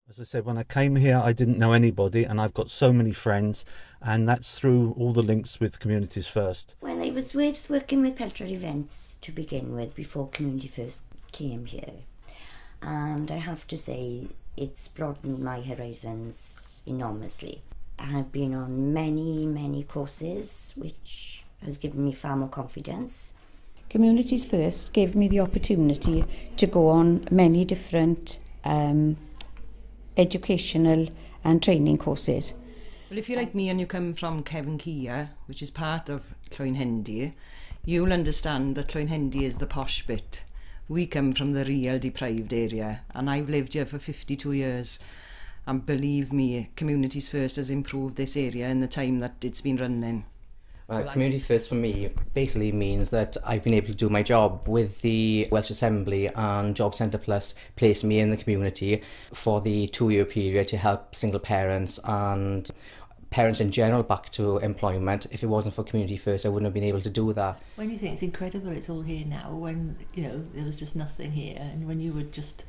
As I said, when I came here, I didn't know anybody, and I've got so many friends, and that's through all the links with Communities First. Well, I was working with Peltry Events to begin with before Community First came here. And I have to say, it's broadened my horizons enormously. I have been on many courses, which has given me far more confidence. Communities First gave me the opportunity to go on many different educational and training courses. Well, if you're like me and you come from Cefn-Kia, which is part of Cloynhendy, you'll understand that Cloynhendy is the posh bit. We come from the real deprived area, and I've lived here for 52 years. And believe me, Communities First has improved this area in the time that it's been running. Community First for me basically means that I've been able to do my job with the Welsh Assembly, and Job Centre Plus placed me in the community for the 2-year period to help single parents and parents in general back to employment. If it wasn't for Community First, I wouldn't have been able to do that. When you think it's incredible it's all here now, when, you know, there was just nothing here, and when you were just,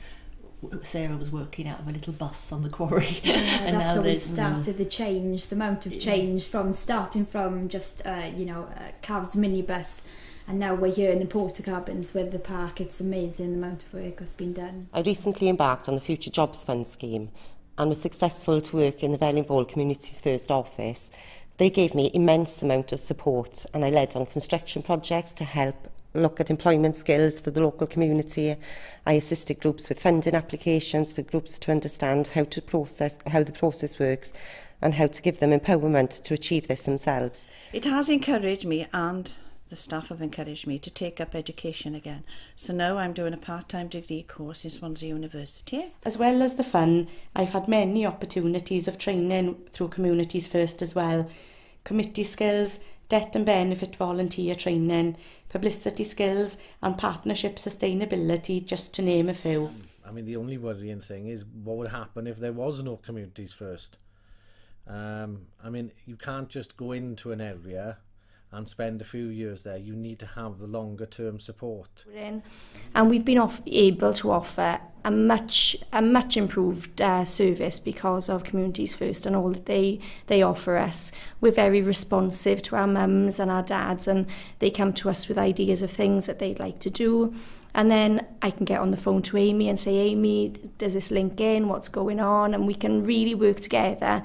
Sarah was working out of a little bus on the quarry. And that's how we started the change, the amount of change from starting from just, Cavs minibus, and now we're here in the porta cabins with the park. It's amazing the amount of work that's been done. I recently embarked on the Future Jobs Fund scheme and was successful to work in the Wellingborough Communities First office. They gave me immense amount of support, and I led on construction projects to help look at employment skills for the local community. I assisted groups with funding applications for groups to understand how the process works and how to give them empowerment to achieve this themselves. It has encouraged me, and the staff have encouraged me to take up education again. So now I'm doing a part-time degree course in Swansea University. As well as the fun, I've had many opportunities of training through Communities First as well. Committee skills, debt and benefit volunteer training, publicity skills and partnership sustainability, just to name a few. I mean, the only worrying thing is what would happen if there was no Communities First. I mean, you can't just go into an area and spend a few years there. You need to have the longer term support. And we've been able to offer a much improved service because of Communities First and all that they offer us. We're very responsive to our mums and our dads, and they come to us with ideas of things that they'd like to do. And then I can get on the phone to Amy and say, Amy, does this link in? What's going on? And we can really work together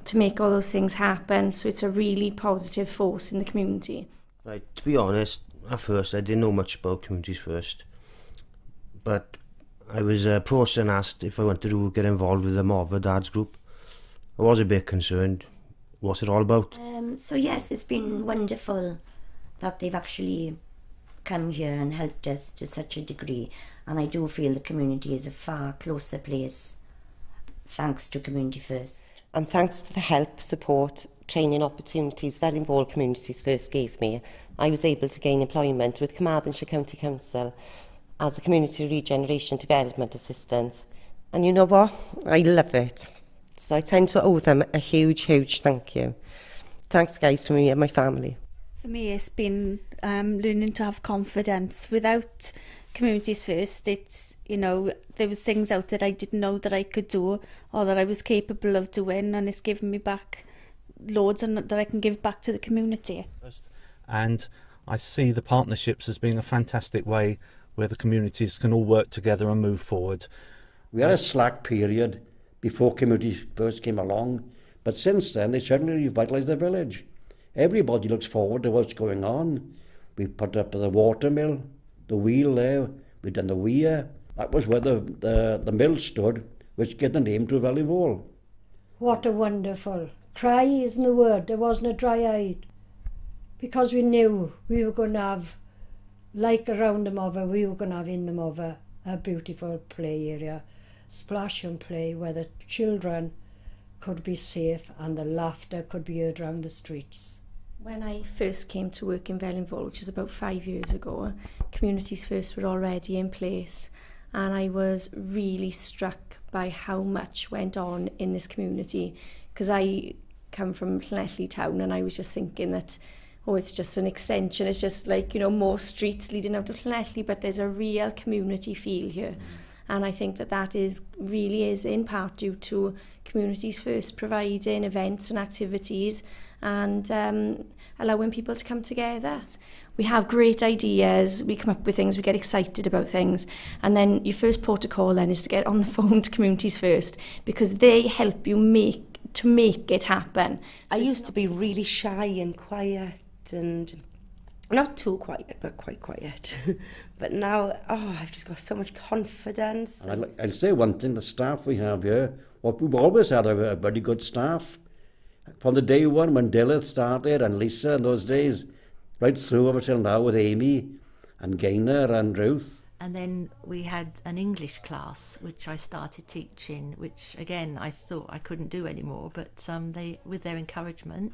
to make all those things happen. So it's a really positive force in the community. Right, to be honest, at first I didn't know much about Communities First, but I was approached and asked if I wanted to get involved with the Morfa Dads group. I was a bit concerned. What's it all about? So yes, it's been wonderful that they've actually come here and helped us to such a degree, and I do feel the community is a far closer place thanks to Community First. And thanks to the help, support, training opportunities Wellingborough Communities First gave me, I was able to gain employment with Carmarthenshire County Council as a Community Regeneration Development Assistant. And you know what? I love it. So I tend to owe them a huge thank you. Thanks guys for me and my family. For me, it's been learning to have confidence. Without Communities First, it's, you know, there was things out that I didn't know that I could do or that I was capable of doing, and it's given me back loads and that I can give back to the community. And I see the partnerships as being a fantastic way where the communities can all work together and move forward. We had a slack period before Communities First came along, but since then they certainly revitalised the village. Everybody looks forward to what's going on. We put up the water mill, the wheel there, we've done the weir. That was where the mill stood, which gave the name to Wellingborough. What a wonderful. Cry isn't the word, there wasn't a dry eye. Because we knew we were going to have, like around the Morfa, we were going to have in the Morfa a beautiful play area, splash and play, where the children could be safe and the laughter could be heard around the streets. When I first came to work in Wellingborough, which was about 5 years ago, Communities First were already in place, and I was really struck by how much went on in this community, because I come from Llanelli town and I was just thinking that, oh, it's just an extension, it's just like, you know, more streets leading out of Llanelli, but there's a real community feel here. And I think that really is in part due to Communities First providing events and activities and allowing people to come together. We have great ideas, we come up with things, we get excited about things, and then your first protocol then is to get on the phone to Communities First, because they help you make it happen. I used to be really shy and quiet, and not too quiet, but quite quiet. But now, I've just got so much confidence. I'll say one thing, the staff we have here, we've always had a very good staff. From the day one when Dilith started and Lisa in those days, right through up until now with Amy and Gaynor and Ruth. And then we had an English class, which I started teaching, which again I thought I couldn't do anymore, but with their encouragement,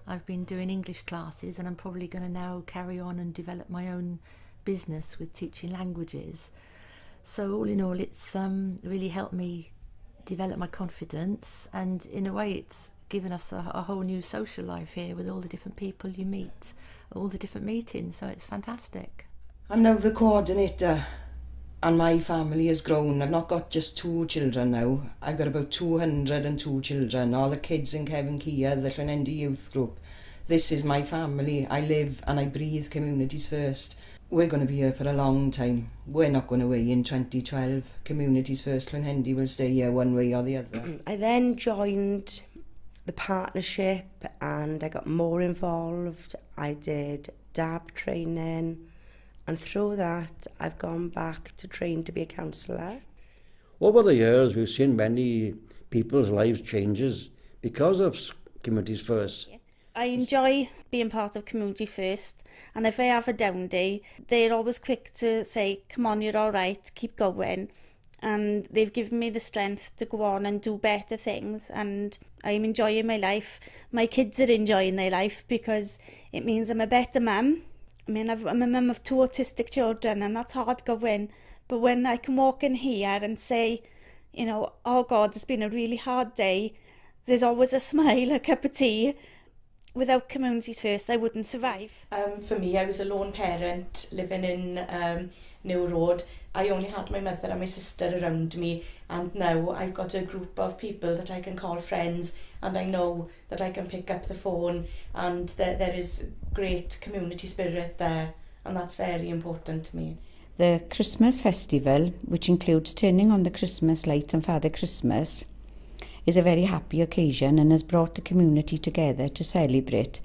I've been doing English classes, and I'm probably going to now carry on and develop my own business with teaching languages. So all in all, it's really helped me develop my confidence, and in a way it's given us a whole new social life here with all the different people you meet, all the different meetings, so it's fantastic. I'm now the coordinator, and my family has grown. I've not got just 2 children now. I've got about 202 children, all the kids in Kevin Kia, the Llanendy Youth Group. This is my family. I live and I breathe Communities First. We're going to be here for a long time. We're not going away in 2012. Communities First Llanendy will stay here one way or the other. I then joined the partnership and I got more involved. I did DAB training, and through that I've gone back to train to be a counsellor. Over the years we've seen many people's lives changes because of Communities First. I enjoy being part of Community First, and if I have a down day, they're always quick to say, come on, you're all right, keep going. And they've given me the strength to go on and do better things, and I'm enjoying my life. My kids are enjoying their life because it means I'm a better mum. I mean, I'm a mum of 2 autistic children, and that's hard going. But when I can walk in here and say, you know, oh God, it's been a really hard day, there's always a smile, a cup of tea. Without Communities First, I wouldn't survive. For me, I was a lone parent living in New Road. I only had my mother and my sister around me, and now I've got a group of people that I can call friends, and I know that I can pick up the phone, and there is great community spirit there, and that's very important to me. The Christmas festival, which includes turning on the Christmas lights and Father Christmas, is a very happy occasion and has brought the community together to celebrate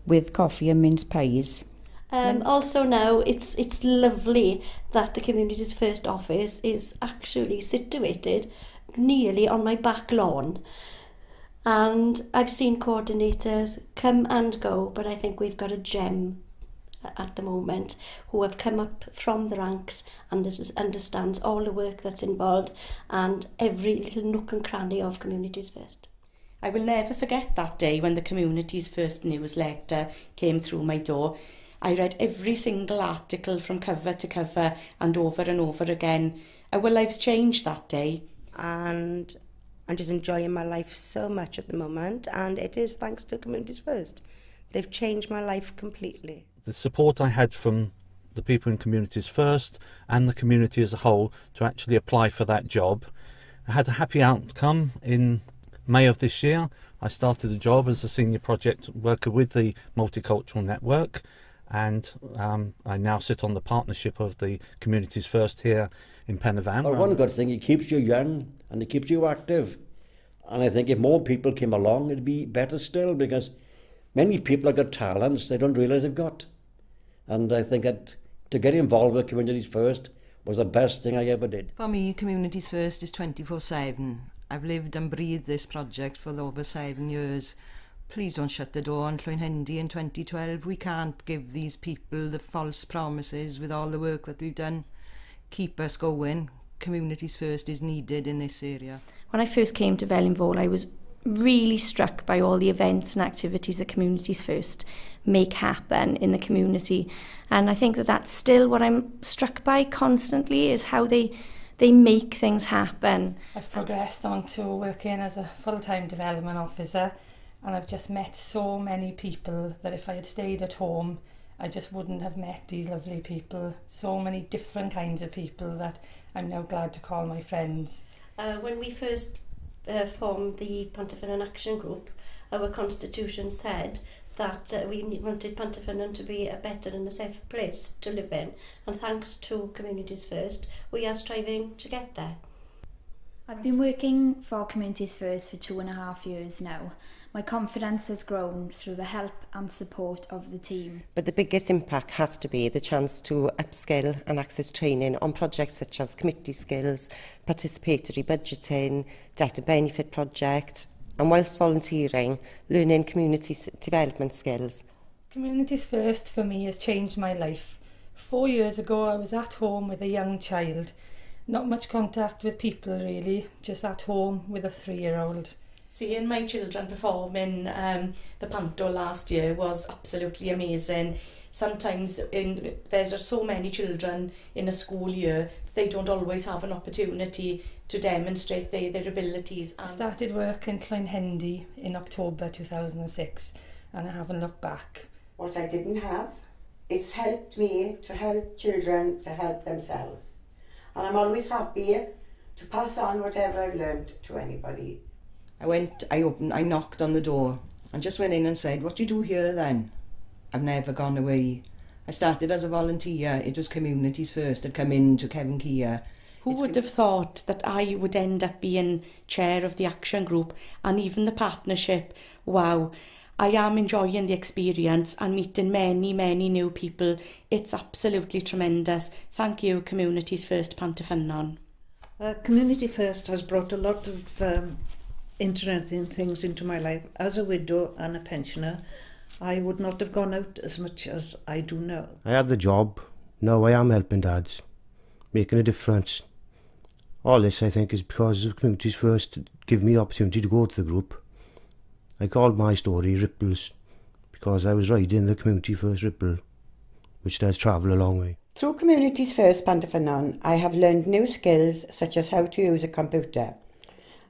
with coffee and mince pies. Also now, it's lovely that the Communities First office is actually situated nearly on my back lawn. And I've seen coordinators come and go, but I think we've got a gem at the moment who have come up from the ranks and understands all the work that's involved and every little nook and cranny of Communities First. I will never forget that day when the Communities First newsletter came through my door. I read every single article from cover to cover and over again. Our lives changed that day, and I'm just enjoying my life so much at the moment, and it is thanks to Communities First. They've changed my life completely. The support I had from the people in Communities First and the community as a whole to actually apply for that job. I had a happy outcome in May of this year. I started a job as a senior project worker with the Multicultural Network, and I now sit on the partnership of the Communities First here in Pen y Fan. Well, one good thing, it keeps you young and it keeps you active. And I think if more people came along, it'd be better still, because many people have got talents they don't realise they've got. And I think that to get involved with Communities First was the best thing I ever did. For me, Communities First is 24/7. I've lived and breathed this project for over 7 years. Please don't shut the door on Llanendy in 2012. We can't give these people the false promises with all the work that we've done. Keep us going. Communities First is needed in this area. When I first came to Felinvole, I was really struck by all the events and activities that Communities First make happen in the community, and I think that that's still what I'm struck by constantly, is how they make things happen. I've progressed on to working as a full-time development officer, and I've just met so many people that if I had stayed at home I just wouldn't have met these lovely people, so many different kinds of people that I'm now glad to call my friends. When we first formed the Pontyffynon Action Group, our constitution said that we wanted Pontyffynon to be a better and a safer place to live in, and thanks to Communities First, we are striving to get there. I've been working for Communities First for 2.5 years now. My confidence has grown through the help and support of the team. But the biggest impact has to be the chance to upskill and access training on projects such as committee skills, participatory budgeting, debt and benefit project, and whilst volunteering, learning community development skills. Communities First for me has changed my life. 4 years ago I was at home with a young child. Not much contact with people really, just at home with a 3-year-old. Seeing my children perform in the Panto last year was absolutely amazing. Sometimes there's just so many children in a school year, they don't always have an opportunity to demonstrate their abilities. I started work in Cloynhendy in October 2006 and I haven't looked back. What I didn't have, it's helped me to help children to help themselves. And I'm always happy to pass on whatever I've learned to anybody. I knocked on the door and just went in and said, "What do you do here then?" I've never gone away. I started as a volunteer. It was Communities First. I'd come in to Kevin Kia. Who would have thought that I would end up being chair of the action group and even the partnership? Wow, I am enjoying the experience and meeting many, many new people. It's absolutely tremendous. Thank you, Communities First Pontyffynon. Community First has brought a lot of interesting things into my life. As a widow and a pensioner, I would not have gone out as much as I do now. I had the job. Now I am helping dads, making a difference. All this, I think, is because of Communities First give me the opportunity to go to the group. I called my story Ripples because I was riding the Community First Ripple, which does travel a long way. Through Communities First Pontyffynon, I have learned new skills such as how to use a computer.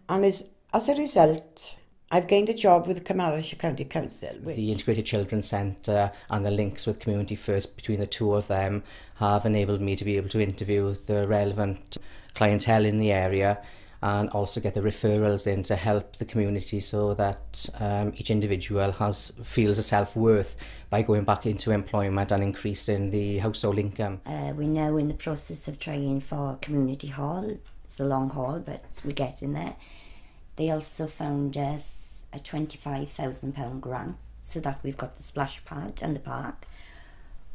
And as a result, I've gained a job with the Carmarthenshire County Council. The Integrated Children's Centre and the links with Community First between the two of them have enabled me to be able to interview the relevant clientele in the area and also get the referrals in to help the community so that each individual feels a self-worth by going back into employment and increasing the household income. We're now in the process of trying for community hall. It's a long haul, but we're getting there. They also found us a £25,000 grant so that we've got the splash pad and the park,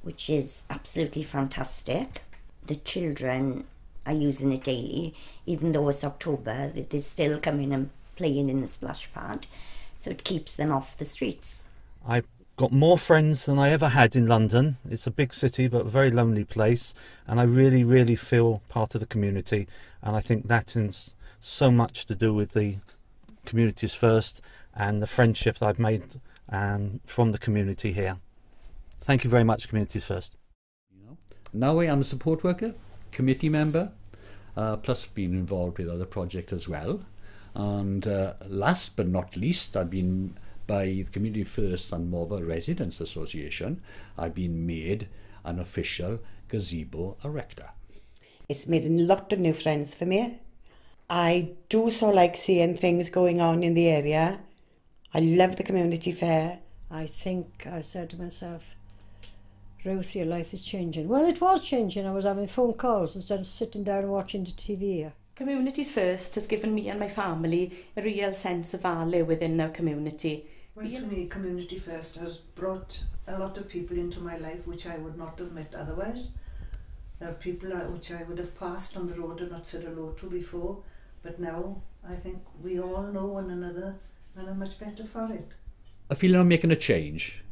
which is absolutely fantastic. The children are using it daily, even though it's October, they're still coming and playing in the splash pad, so it keeps them off the streets. I've got more friends than I ever had in London. It's a big city but a very lonely place, and I really, really feel part of the community, and I think that is so much to do with the Communities First and the friendship that I've made from the community here. Thank you very much, Communities First. Now I am a support worker, committee member, plus being involved with other projects as well. And last but not least, I've been by the Community First and Morva Residents Association, I've been made an official gazebo erector. It's made a lot of new friends for me. I do so like seeing things going on in the area. I love the community fair. I think I said to myself, Ruth, your life is changing. Well, it was changing. I was having phone calls instead of sitting down and watching the TV. Communities First has given me and my family a real sense of value within our community. Well, to me, Community First has brought a lot of people into my life which I would not have met otherwise. There are people which I would have passed on the road and not said hello to before, but now I think we all know one another and are much better for it. A feeling of making a change,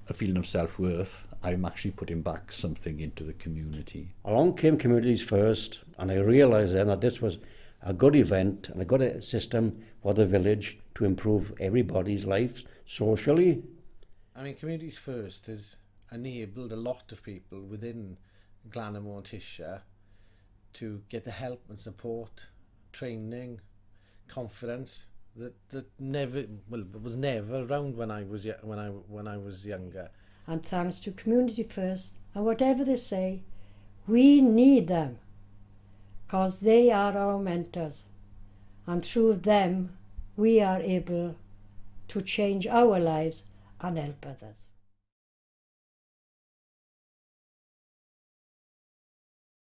a feeling of self-worth. I'm actually putting back something into the community. Along came Communities First, and I realised then that this was a good event and a good system for the village to improve everybody's lives socially. I mean, Communities First has enabled a lot of people within Glanamore and Tisha to get the help and support, training, confidence that never was never around when I was younger. And thanks to Community First, and whatever they say, we need them, because they are our mentors. And through them, we are able to change our lives and help others.